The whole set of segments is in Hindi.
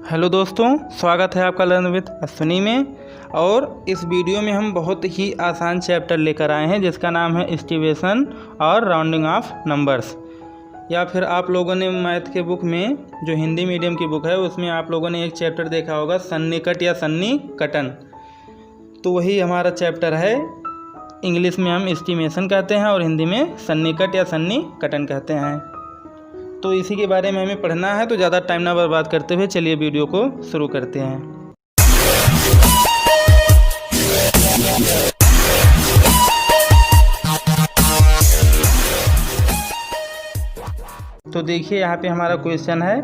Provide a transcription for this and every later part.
हेलो दोस्तों, स्वागत है आपका लर्न विद अश्विनी में। और इस वीडियो में हम बहुत ही आसान चैप्टर लेकर आए हैं जिसका नाम है एस्टिमेशन और राउंडिंग ऑफ नंबर्स। या फिर आप लोगों ने मैथ के बुक में, जो हिंदी मीडियम की बुक है, उसमें आप लोगों ने एक चैप्टर देखा होगा सन्निकट या सन्निकटन। तो वही हमारा चैप्टर है। इंग्लिश में हम एस्टिमेशन कहते हैं और हिंदी में सन्निकट या सन्निकटन कहते हैं। तो इसी के बारे में हमें पढ़ना है, तो ज़्यादा टाइम ना बर्बाद करते हुए चलिए वीडियो को शुरू करते हैं। तो देखिए यहाँ पे हमारा क्वेश्चन है,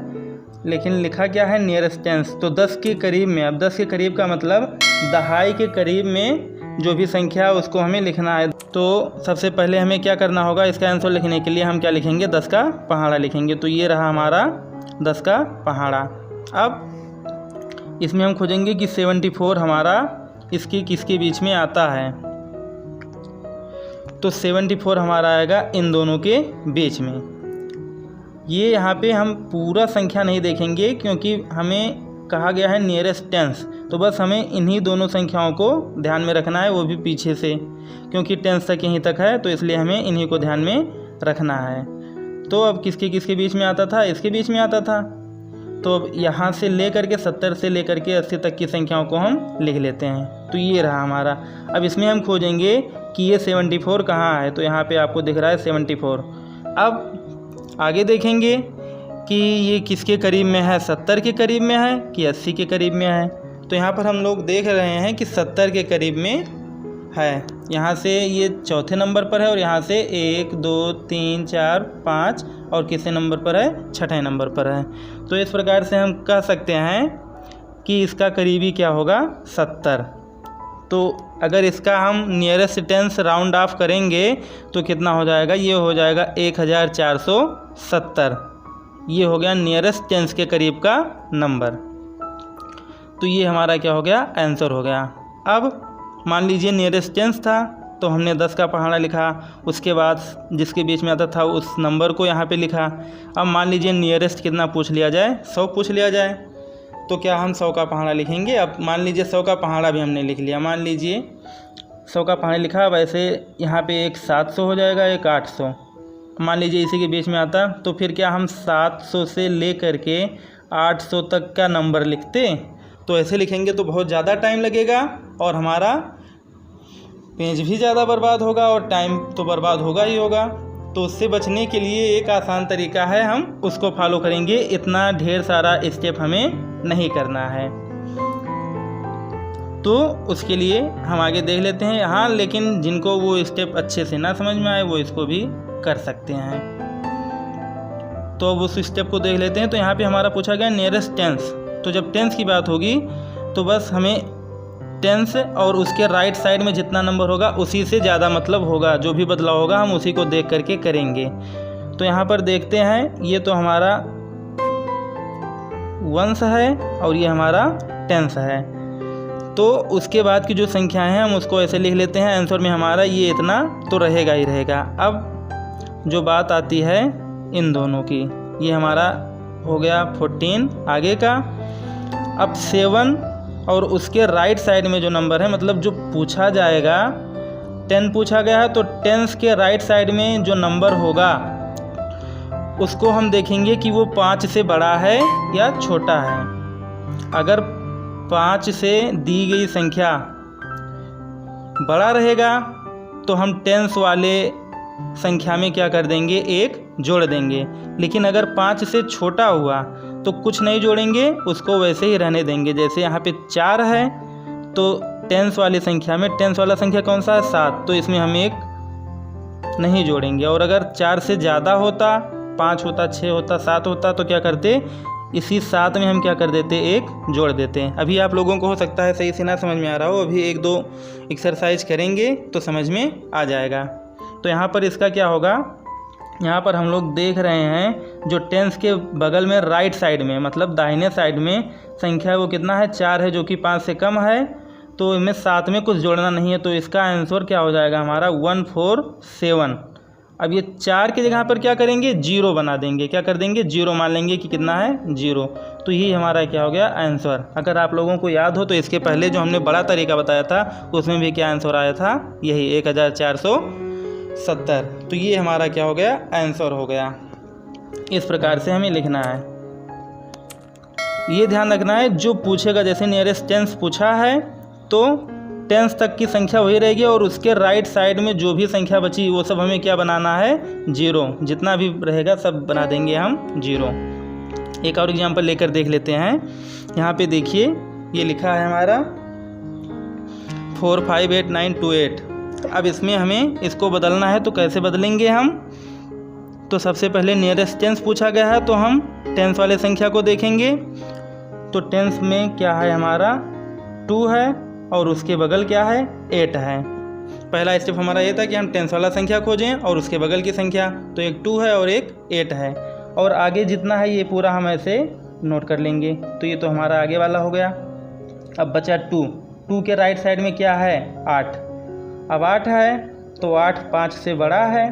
लेकिन लिखा क्या है नियरेस्ट टेंस। तो 10 के करीब में, अब 10 के करीब का मतलब दहाई के करीब में जो भी संख्या है उसको हमें लिखना है। तो सबसे पहले हमें क्या करना होगा, इसका आंसर लिखने के लिए हम क्या लिखेंगे, 10 का पहाड़ा लिखेंगे। तो ये रहा हमारा 10 का पहाड़ा। अब इसमें हम खोजेंगे कि 74 हमारा इसकी किसके बीच में आता है। तो 74 हमारा आएगा इन दोनों के बीच में। ये यहाँ पे हम पूरा संख्या नहीं देखेंगे क्योंकि हमें कहा गया है नियरेस्ट टेंस, तो बस हमें इन्हीं दोनों संख्याओं को ध्यान में रखना है, वो भी पीछे से, क्योंकि टेंस तक यहीं तक है, तो इसलिए हमें इन्हीं को ध्यान में रखना है। तो अब किसके किसके बीच में आता था, इसके बीच में आता था। तो अब यहाँ से ले करके 70 से लेकर के 80 तक की संख्याओं को हम लिख लेते हैं। तो ये रहा हमारा। अब इसमें हम खोजेंगे कि ये 74 कहाँ है। तो यहाँ पर आपको दिख रहा है 74। अब आगे देखेंगे कि ये किसके करीब में है, 70 के करीब में है कि 80 के करीब में है। तो यहाँ पर हम लोग देख रहे हैं कि 70 के करीब में है। यहाँ से ये चौथे नंबर पर है और यहाँ से 1 2 3 4 5 और किसी नंबर पर है, छठे नंबर पर है। तो इस प्रकार से हम कह सकते हैं कि इसका करीबी क्या होगा, 70। तो अगर इसका हम नियरेस्ट टेंस राउंड ऑफ करेंगे तो कितना हो जाएगा, ये हो जाएगा 1470। ये हो गया नियरेस्ट टेंस के करीब का नंबर। तो ये हमारा क्या हो गया, आंसर हो गया। अब मान लीजिए नियरेस्ट टेंस था तो हमने 10 का पहाड़ा लिखा, उसके बाद जिसके बीच में आता था उस नंबर को यहाँ पे लिखा। अब मान लीजिए नियरेस्ट कितना पूछ लिया जाए, 100 पूछ लिया जाए, तो क्या हम 100 का पहाड़ा लिखेंगे। अब मान लीजिए 100 का पहाड़ा भी हमने लिख लिया, मान लीजिए 100 का पहाड़ा लिखा। वैसे यहाँ पे एक 700 हो जाएगा, एक 800। मान लीजिए इसी के बीच में आता, तो फिर क्या हम 700 से ले करके 800 तक का नंबर लिखते। तो ऐसे लिखेंगे तो बहुत ज़्यादा टाइम लगेगा और हमारा पेज भी ज़्यादा बर्बाद होगा और टाइम तो बर्बाद होगा ही होगा। तो उससे बचने के लिए एक आसान तरीका है, हम उसको फॉलो करेंगे। इतना ढेर सारा स्टेप हमें नहीं करना है। तो उसके लिए हम आगे देख लेते हैं यहाँ, लेकिन जिनको वो स्टेप अच्छे से ना समझ में आए वो इसको भी कर सकते हैं। तो अब उस स्टेप को देख लेते हैं। तो यहाँ पे हमारा पूछा गया नियरेस्ट टेंस। तो जब टेंस की बात होगी तो बस हमें टेंस और उसके राइट साइड में जितना नंबर होगा उसी से ज़्यादा मतलब होगा, जो भी बदलाव होगा हम उसी को देख करके करेंगे। तो यहाँ पर देखते हैं, ये तो हमारा वंस है और ये हमारा टेंस है। तो उसके बाद की जो संख्याएं हैं हम उसको ऐसे लिख लेते हैं। आंसर में हमारा ये इतना तो रहेगा ही रहेगा। अब जो बात आती है इन दोनों की, ये हमारा हो गया 14 आगे का। अब 7 और उसके राइट साइड में जो नंबर है, मतलब जो पूछा जाएगा, 10 पूछा गया है, तो 10 के राइट साइड में जो नंबर होगा उसको हम देखेंगे कि वो 5 से बड़ा है या छोटा है। अगर 5 से दी गई संख्या बड़ा रहेगा तो हम 10 वाले संख्या में क्या कर देंगे, 1 जोड़ देंगे। लेकिन अगर 5 से छोटा हुआ तो कुछ नहीं जोड़ेंगे, उसको वैसे ही रहने देंगे। जैसे यहाँ पे 4 है तो 10 वाली संख्या में 10 वाला संख्या कौन सा है, 7, तो इसमें हम 1 नहीं जोड़ेंगे। और अगर 4 से ज़्यादा होता, 5 होता, 6 होता, 7 होता, तो क्या करते, इसी 7 में हम क्या कर देते, 1 जोड़ देते हैं। अभी आप लोगों को हो सकता है सही से ना समझ में आ रहा हो, अभी 1-2 एक्सरसाइज करेंगे तो समझ में आ जाएगा। तो यहाँ पर इसका क्या होगा, यहाँ पर हम लोग देख रहे हैं जो टेंस के बगल में राइट साइड में, मतलब दाहिने साइड में संख्या वो कितना है, 4 है, जो कि 5 से कम है। तो इनमें 7 में कुछ जोड़ना नहीं है। तो इसका आंसर क्या हो जाएगा हमारा 147। अब ये 4 की जगह पर क्या करेंगे, 0 बना देंगे। क्या कर देंगे, 0 मान लेंगे कि कितना है, 0। तो यही हमारा क्या हो गया, आंसर। अगर आप लोगों को याद हो तो इसके पहले जो हमने बड़ा तरीका बताया था उसमें भी क्या आंसर आया था, यही 1470। तो ये हमारा क्या हो गया, आंसर हो गया। इस प्रकार से हमें लिखना है। ये ध्यान रखना है, जो पूछेगा, जैसे नियरेस्ट टेंस पूछा है तो टेंस तक की संख्या वही रहेगी और उसके राइट साइड में जो भी संख्या बची वो सब हमें क्या बनाना है, 0। जितना भी रहेगा सब बना देंगे हम 0। एक और एग्जांपल लेकर देख लेते हैं। यहाँ पे देखिए ये लिखा है हमारा 458928। अब इसमें हमें इसको बदलना है, तो कैसे बदलेंगे हम। तो सबसे पहले नियरेस्ट टेंस पूछा गया है तो हम टेंस वाले संख्या को देखेंगे। तो टेंस में क्या है हमारा, 2 है और उसके बगल क्या है, 8 है। पहला स्टेप हमारा ये था कि हम टेंस वाला संख्या खोजें और उसके बगल की संख्या। तो एक 2 है और एक 8 है, और आगे जितना है ये पूरा हम ऐसे नोट कर लेंगे। तो ये तो हमारा आगे वाला हो गया। अब बचा 2 के राइट साइड में क्या है, 8। अब 8 है तो 8 5 से बड़ा है,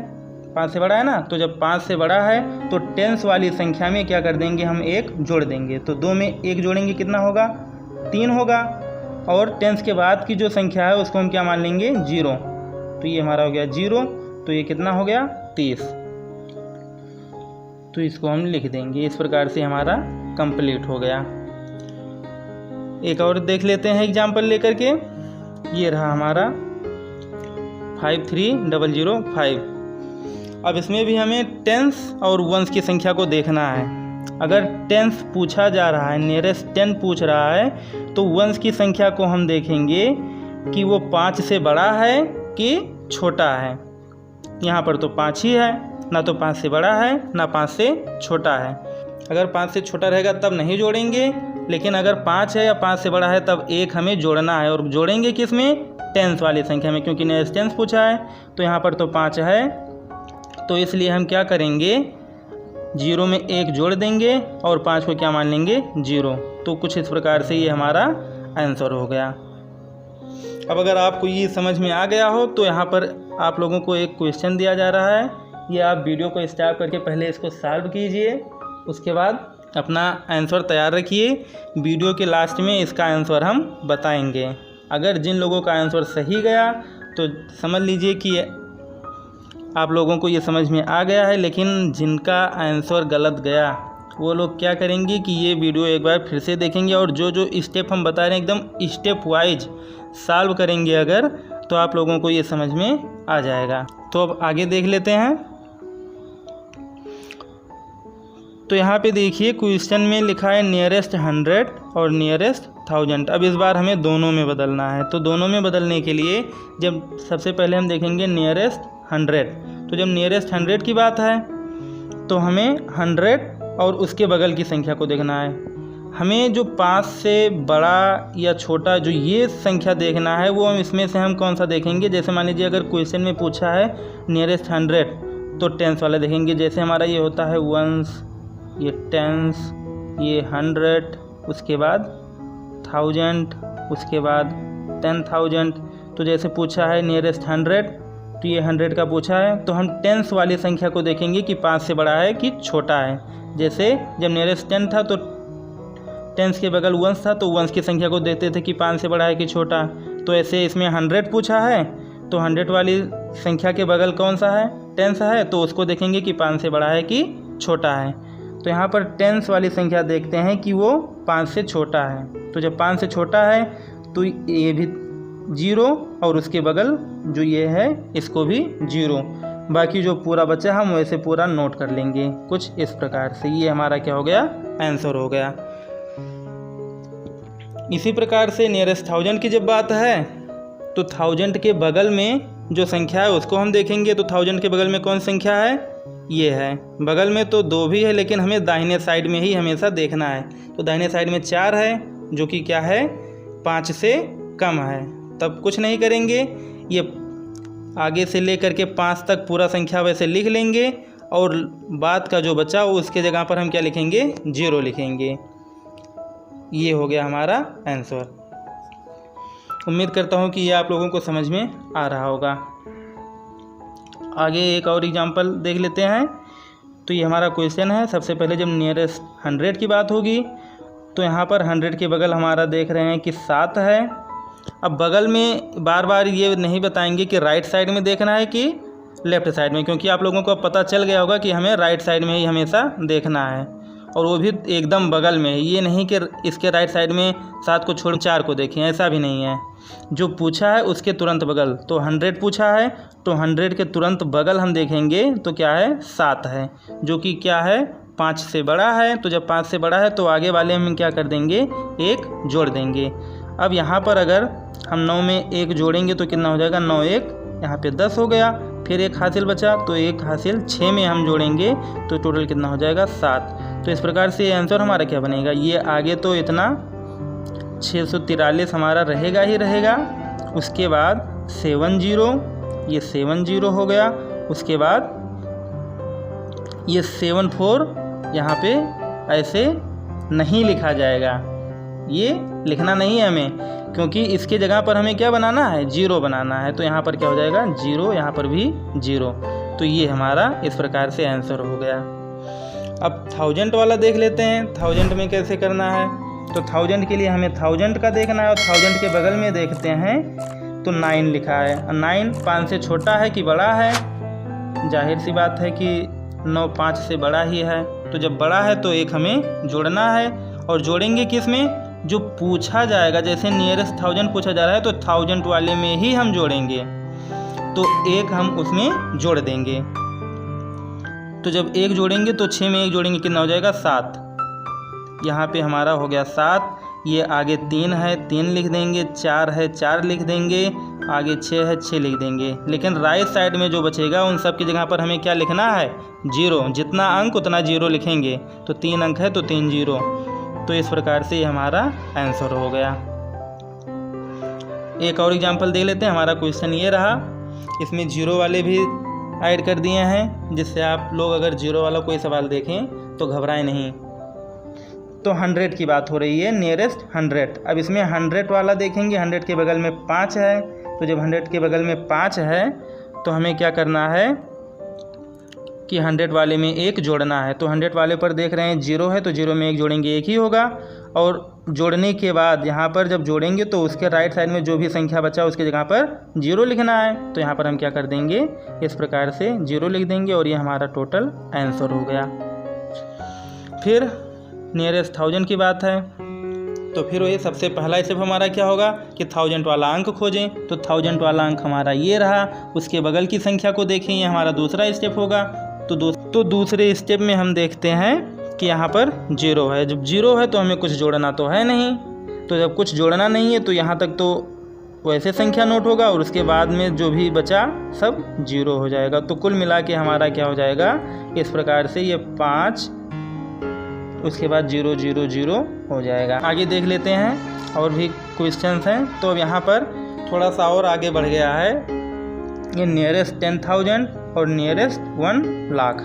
5 से बड़ा है ना। तो जब 5 से बड़ा है तो टेंस वाली संख्या में क्या कर देंगे, हम 1 जोड़ देंगे। तो 2 में 1 जोड़ेंगे, कितना होगा, 3 होगा। और टेंस के बाद की जो संख्या है उसको हम क्या मान लेंगे, 0। तो ये हमारा हो गया 0। तो ये कितना हो गया, 30। तो इसको हम लिख देंगे। इस प्रकार से हमारा कंप्लीट हो गया। एक और देख लेते हैं एग्जाम्पल लेकर के। ये रहा हमारा 53005। अब इसमें भी हमें टेंस और वंस की संख्या को देखना है। अगर टेंस पूछा जा रहा है, नियरेस्ट 10 पूछ रहा है, तो वंस की संख्या को हम देखेंगे कि वो 5 से बड़ा है कि छोटा है। यहाँ पर तो 5 ही है, ना तो 5 से बड़ा है ना 5 से छोटा है। अगर 5 से छोटा रहेगा तब नहीं जोड़ेंगे, लेकिन अगर 5 है या 5 से बड़ा है तब 1 हमें जोड़ना है। और जोड़ेंगे किस में, टेंस वाली संख्या में, क्योंकि नियरेस्ट टेंस पूछा है। तो यहाँ पर तो 5 है, तो इसलिए हम क्या करेंगे, 0 में 1 जोड़ देंगे और 5 को क्या मान लेंगे, 0। तो कुछ इस प्रकार से ये हमारा आंसर हो गया। अब अगर आपको ये समझ में आ गया हो तो यहाँ पर आप लोगों को एक क्वेश्चन दिया जा रहा है। ये आप वीडियो को स्टॉप करके पहले इसको सॉल्व कीजिए, उसके बाद अपना आंसर तैयार रखिए। वीडियो के लास्ट में इसका आंसर हम बताएंगे। अगर जिन लोगों का आंसर सही गया तो समझ लीजिए कि आप लोगों को ये समझ में आ गया है, लेकिन जिनका आंसर गलत गया वो लोग क्या करेंगे कि ये वीडियो एक बार फिर से देखेंगे और जो जो स्टेप हम बता रहे हैं एकदम स्टेप वाइज सॉल्व करेंगे अगर, तो आप लोगों को ये समझ में आ जाएगा। तो अब आगे देख लेते हैं। तो यहाँ पे देखिए क्वेश्चन में लिखा है नियरेस्ट 100 और नियरेस्ट 1000। अब इस बार हमें दोनों में बदलना है। तो दोनों में बदलने के लिए जब सबसे पहले हम देखेंगे नियरेस्ट 100। तो जब नियरेस्ट 100 की बात है तो हमें 100 और उसके बगल की संख्या को देखना है। हमें जो 5 से बड़ा या छोटा जो ये संख्या देखना है वो हम इसमें से हम कौन सा देखेंगे। जैसे मान लीजिए अगर क्वेश्चन में पूछा है नियरेस्ट 100 तो टेंस वाला देखेंगे। जैसे हमारा ये होता है वंस, ये टेंस, ये 100, उसके बाद 1000, उसके बाद 10,000। तो जैसे पूछा है नियरेस्ट 100 तो ये 100 का पूछा है, तो हम टेंस वाली संख्या को देखेंगे कि 5 से बड़ा है कि छोटा है। जैसे जब नियरेस्ट 10 था तो टेंस के बगल वंस था, तो वंस की संख्या को देखते थे कि 5 से बड़ा है कि छोटा। तो ऐसे इसमें 100 पूछा है तो 100 वाली संख्या के बगल कौन सा है, टेंस है, तो उसको देखेंगे कि 5 से बड़ा है कि छोटा है। तो यहाँ पर टेंस वाली संख्या देखते हैं कि वो 5 से छोटा है। तो जब 5 से छोटा है तो ये भी 0 और उसके बगल जो ये है इसको भी 0। बाकी जो पूरा बचा हम वैसे पूरा नोट कर लेंगे कुछ इस प्रकार से। ये हमारा क्या हो गया, आंसर हो गया। इसी प्रकार से नियरेस्ट 1000 की जब बात है तो 1000 के बगल में जो संख्या है उसको हम देखेंगे। तो 1000 के बगल में कौन संख्या है, ये है। बगल में तो 2 भी है लेकिन हमें दाहिने साइड में ही हमेशा देखना है। तो दाहिने साइड में 4 है जो कि क्या है, 5 से कम है। तब कुछ नहीं करेंगे, ये आगे से लेकर के 5 तक पूरा संख्या वैसे लिख लेंगे और बाद का जो बचा वो उसके जगह पर हम क्या लिखेंगे, 0 लिखेंगे। ये हो गया हमारा आंसर। उम्मीद करता हूँ कि ये आप लोगों को समझ में आ रहा होगा। आगे एक और एग्जांपल देख लेते हैं। तो ये हमारा क्वेश्चन है। सबसे पहले जब नियरेस्ट 100 की बात होगी तो यहाँ पर 100 के बगल हमारा देख रहे हैं कि 7 है। अब बगल में बार बार ये नहीं बताएंगे कि राइट साइड में देखना है कि लेफ़्ट साइड में, क्योंकि आप लोगों को पता चल गया होगा कि हमें राइट साइड में ही हमेशा देखना है, और वो भी एकदम बगल में। ये नहीं कि इसके राइट साइड में 7 को छोड़ 4 को देखें, ऐसा भी नहीं है। जो पूछा है उसके तुरंत बगल, तो 100 पूछा है तो 100 के तुरंत बगल हम देखेंगे तो क्या है, 7 है, जो कि क्या है, 5 से बड़ा है। तो जब 5 से बड़ा है तो आगे वाले हम क्या कर देंगे, 1 जोड़ देंगे। अब यहाँ पर अगर हम 9 में 1 जोड़ेंगे तो कितना हो जाएगा, 9 1 यहाँ पे 10 हो गया। फिर 1 हासिल बचा तो 1 हासिल 6 में हम जोड़ेंगे तो टोटल कितना हो जाएगा, 7। तो इस प्रकार से ये आंसर हमारा क्या बनेगा, ये आगे तो इतना 643 हमारा रहेगा ही रहेगा। उसके बाद 7 0, ये 7 0 हो गया। उसके बाद ये 7 4 यहाँ पे ऐसे नहीं लिखा जाएगा, ये लिखना नहीं है हमें, क्योंकि इसके जगह पर हमें क्या बनाना है, 0 बनाना है। तो यहाँ पर क्या हो जाएगा, 0, यहाँ पर भी 0। तो ये हमारा इस प्रकार से आंसर हो गया। अब 1000 वाला देख लेते हैं, 1000 में कैसे करना है। तो 1000 के लिए हमें 1000 का देखना है, और 1000 के बगल में देखते हैं तो 9 लिखा है। 9 5 से छोटा है कि बड़ा है, जाहिर सी बात है कि 9 5 से बड़ा ही है। तो जब बड़ा है तो 1 हमें जोड़ना है, और जोड़ेंगे किस में, जो पूछा जाएगा। जैसे नियरेस्ट 1000 पूछा जा रहा है तो 1000 वाले में ही हम जोड़ेंगे, तो 1 हम उसमें जोड़ देंगे। तो जब 1 जोड़ेंगे तो 6 में 1 जोड़ेंगे कितना हो जाएगा, 7। यहाँ पे हमारा हो गया 7। ये आगे 3 है, 3 लिख देंगे, 4 है, 4 लिख देंगे, आगे 6 है, 6 लिख देंगे। लेकिन राइट साइड में जो बचेगा उन सब की जगह पर हमें क्या लिखना है, 0। जितना अंक उतना 0 लिखेंगे। तो 3 अंक है तो 3 0। तो इस प्रकार से ये हमारा आंसर हो गया। एक और एग्जांपल दे लेते हैं। हमारा क्वेश्चन ये रहा, इसमें 0 वाले भी ऐड कर दिए हैं, जिससे आप लोग अगर 0 वाला कोई सवाल देखें तो घबराएं नहीं। तो 100 की बात हो रही है, नियरेस्ट 100। अब इसमें 100 वाला देखेंगे, 100 के बगल में 5 है। तो जब 100 के बगल में 5 है तो हमें क्या करना है कि 100 वाले में 1 जोड़ना है। तो 100 वाले पर देख रहे हैं 0 है, तो 0 में 1 जोड़ेंगे 1 ही होगा। और जोड़ने के बाद यहाँ पर जब जोड़ेंगे तो उसके राइट साइड में जो भी संख्या बचा उसके जगह पर 0 लिखना है। तो यहाँ पर हम क्या कर देंगे, इस प्रकार से 0 लिख देंगे, और ये हमारा टोटल आंसर हो गया। फिर नियरेस्ट 1000 की बात है, तो फिर वही सबसे पहला स्टेप हमारा क्या होगा कि 1000 वाला अंक खोजें। तो 1000 वाला अंक हमारा ये रहा, उसके बगल की संख्या को देखें, ये हमारा दूसरा स्टेप होगा। तो दूसरे स्टेप में हम देखते हैं कि यहाँ पर 0 है। जब 0 है तो हमें कुछ जोड़ना तो है नहीं, तो जब कुछ जोड़ना नहीं है तो यहाँ तक तो वैसे संख्या नोट होगा, और उसके बाद में जो भी बचा सब 0 हो जाएगा। तो कुल मिला के हमारा क्या हो जाएगा, इस प्रकार से ये 5, उसके बाद 0 0 0 हो जाएगा। आगे देख लेते हैं, और भी क्वेश्चंस हैं। तो अब यहाँ पर थोड़ा सा और आगे बढ़ गया है, ये नियरेस्ट 10,000 और नियरेस्ट 1 लाख।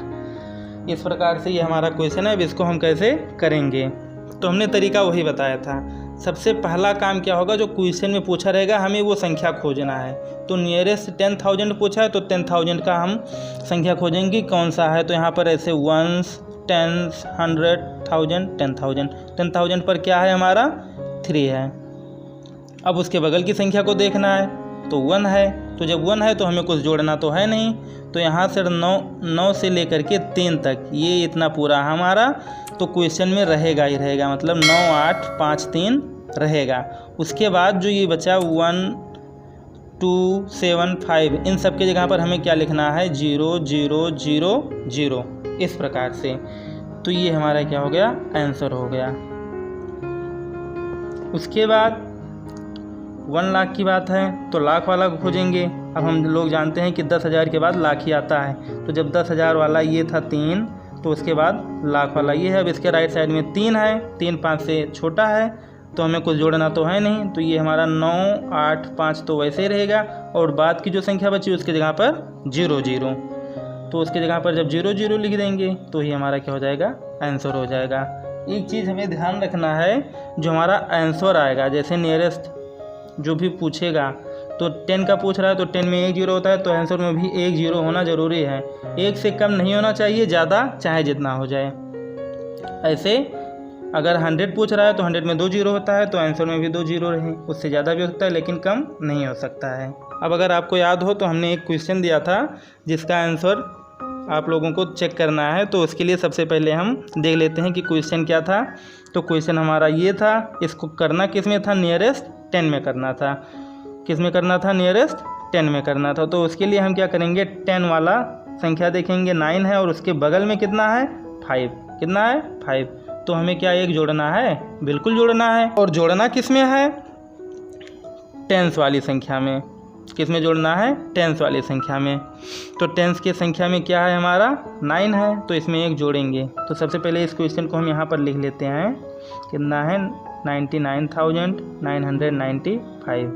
इस प्रकार से ये हमारा क्वेश्चन है। अब इसको हम कैसे करेंगे, तो हमने तरीका वही बताया था। सबसे पहला काम क्या होगा, जो क्वेश्चन में पूछा रहेगा हमें वो संख्या खोजना है। तो नियरेस्ट 10,000 पूछा है तो 10,000 का हम संख्या खोजेंगे कौन सा है। तो यहाँ पर ऐसे 1s 10s 100 1000 10,000 10,000 पर क्या है हमारा 3 है। अब उसके बगल की संख्या को देखना है, तो 1 है। तो जब 1 है तो हमें कुछ जोड़ना तो है नहीं, तो यहाँ से 9 से लेकर के 3 तक ये इतना पूरा हमारा तो क्वेश्चन में रहेगा ही रहेगा, मतलब 9 8 5 3 रहेगा। उसके बाद जो ये बचा 1 2 7 5 इन सब के जगह पर हमें क्या लिखना है, 0 0 0 0 इस प्रकार से। तो ये हमारा क्या हो गया, आंसर हो गया। उसके बाद 1 लाख की बात है, तो लाख वाला को खोजेंगे। अब हम लोग जानते हैं कि 10,000 के बाद लाख ही आता है। तो जब 10,000 वाला ये था 3, तो उसके बाद लाख वाला ये है। अब इसके राइट साइड में 3 है, 3 5 से छोटा है, तो हमें कुछ जोड़ना तो है नहीं। तो ये हमारा 9 8 5 तो वैसे ही रहेगा, और बाद की जो संख्या बची उसके जगह पर 0 0, तो उसके जगह पर जब 0 0 लिख देंगे तो ही हमारा क्या हो जाएगा, आंसर हो जाएगा। एक चीज़ हमें ध्यान रखना है, जो हमारा आंसर आएगा, जैसे नियरेस्ट जो भी पूछेगा तो 10 का पूछ रहा है तो 10 में एक जीरो होता है, तो आंसर में भी एक जीरो होना ज़रूरी है। एक से कम नहीं होना चाहिए, ज़्यादा चाहे जितना हो जाए। ऐसे अगर 100 पूछ रहा है तो 100 में 2 जीरो होता है, तो आंसर में भी 2 जीरो रहे। उससे ज़्यादा भी हो सकता है लेकिन कम नहीं हो सकता है। अब अगर आपको याद हो तो हमने एक क्वेश्चन दिया था जिसका आंसर आप लोगों को चेक करना है, तो उसके लिए सबसे पहले हम देख लेते हैं कि क्वेश्चन क्या था। तो क्वेश्चन हमारा ये था, इसको करना किस में था, नियरेस्ट 10 में करना था। किस में करना था, नियरेस्ट 10 में करना था। तो उसके लिए हम क्या करेंगे, 10 वाला संख्या देखेंगे 9 है और उसके बगल में कितना है 5, कितना है 5। तो हमें क्या एक जोड़ना है, बिल्कुल जोड़ना है। और जोड़ना किस में है, टेंस वाली संख्या में। किस में जोड़ना है, टेंस वाली संख्या में। तो टेंस की संख्या में क्या है हमारा 9 है, तो इसमें एक जोड़ेंगे। तो सबसे पहले इस क्वेश्चन को हम यहाँ पर लिख लेते हैं, कितना है 99,995।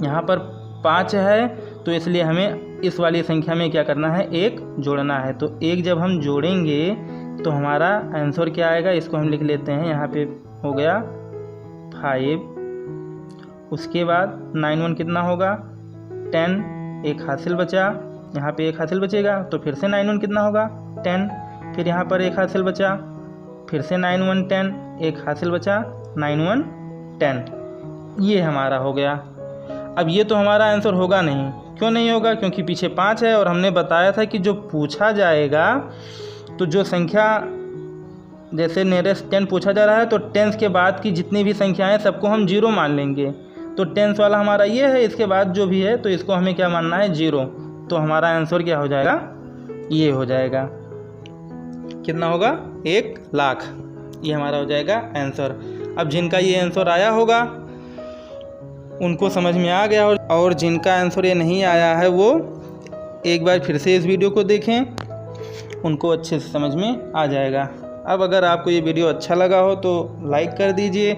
यहाँ पर 5 है तो इसलिए हमें इस वाली संख्या में क्या करना है, एक जोड़ना है। तो एक जब हम जोड़ेंगे तो हमारा आंसर क्या आएगा, इसको हम लिख लेते हैं। यहाँ पे हो गया 5, उसके बाद 9 1 कितना होगा 10, एक हासिल बचा, यहाँ पे एक हासिल बचेगा, तो फिर से 9 1 कितना होगा 10, फिर यहाँ पर एक हासिल बचा, फिर से 9 1 10, एक हासिल बचा, 9 1 10। ये हमारा हो गया। अब ये तो हमारा आंसर होगा नहीं। क्यों नहीं होगा, क्योंकि पीछे 5 है और हमने बताया था कि जो पूछा जाएगा तो जो संख्या, जैसे नियरेस्ट 10 पूछा जा रहा है तो टेंस के बाद की जितनी भी संख्याएं सबको हम जीरो मान लेंगे। तो टेंस वाला हमारा ये है, इसके बाद जो भी है तो इसको हमें क्या मानना है, जीरो। तो हमारा आंसर क्या हो जाएगा, ये हो जाएगा, कितना होगा 1,00,000। ये हमारा हो जाएगा आंसर। अब जिनका ये आंसर आया होगा उनको समझ में आ गया, और जिनका आंसर ये नहीं आया है वो एक बार फिर से इस वीडियो को देखें, उनको अच्छे से समझ में आ जाएगा। अब अगर आपको ये वीडियो अच्छा लगा हो तो लाइक कर दीजिए,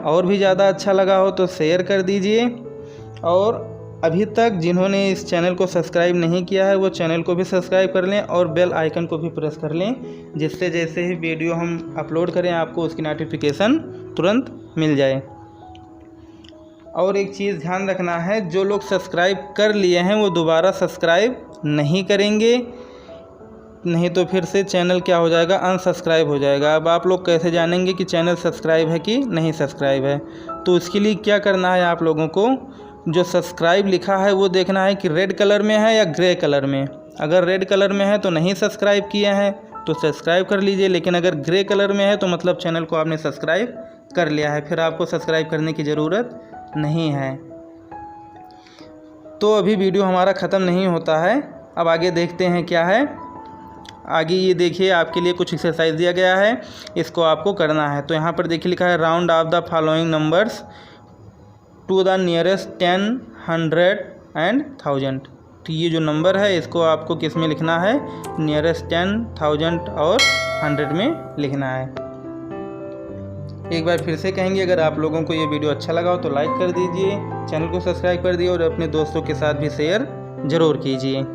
और भी ज़्यादा अच्छा लगा हो तो शेयर कर दीजिए। और अभी तक जिन्होंने इस चैनल को सब्सक्राइब नहीं किया है वो चैनल को भी सब्सक्राइब कर लें और बेल आइकन को भी प्रेस कर लें, जिससे जैसे ही वीडियो हम अपलोड करें आपको उसकी नोटिफिकेशन तुरंत मिल जाए। और एक चीज़ ध्यान रखना है, जो लोग सब्सक्राइब कर लिए हैं वो दोबारा सब्सक्राइब नहीं करेंगे, नहीं तो फिर से चैनल क्या हो जाएगा, अनसब्सक्राइब हो जाएगा। अब आप लोग कैसे जानेंगे कि चैनल सब्सक्राइब है कि नहीं सब्सक्राइब है, तो उसके लिए क्या करना है, आप लोगों को जो सब्सक्राइब लिखा है वो देखना है कि रेड कलर में है या ग्रे कलर में। अगर रेड कलर में है तो नहीं सब्सक्राइब किए हैं तो सब्सक्राइब कर लीजिए, लेकिन अगर ग्रे कलर में है तो मतलब चैनल को आपने सब्सक्राइब कर लिया है, फिर आपको सब्सक्राइब करने की ज़रूरत नहीं है। तो अभी वीडियो हमारा ख़त्म नहीं होता है, अब आगे देखते हैं क्या है आगे। ये देखिए आपके लिए कुछ एक्सरसाइज दिया गया है, इसको आपको करना है। तो यहाँ पर देखिए लिखा है round off the following numbers to the nearest 10, 100 and 1000। तो ये जो नंबर है इसको आपको किस में लिखना है, नियरेस्ट 10, 1000 और 100 में लिखना है। एक बार फिर से कहेंगे, अगर आप लोगों को ये वीडियो अच्छा लगा हो तो लाइक कर दीजिए, चैनल को सब्सक्राइब कर दिए और अपने दोस्तों के साथ भी शेयर ज़रूर कीजिए।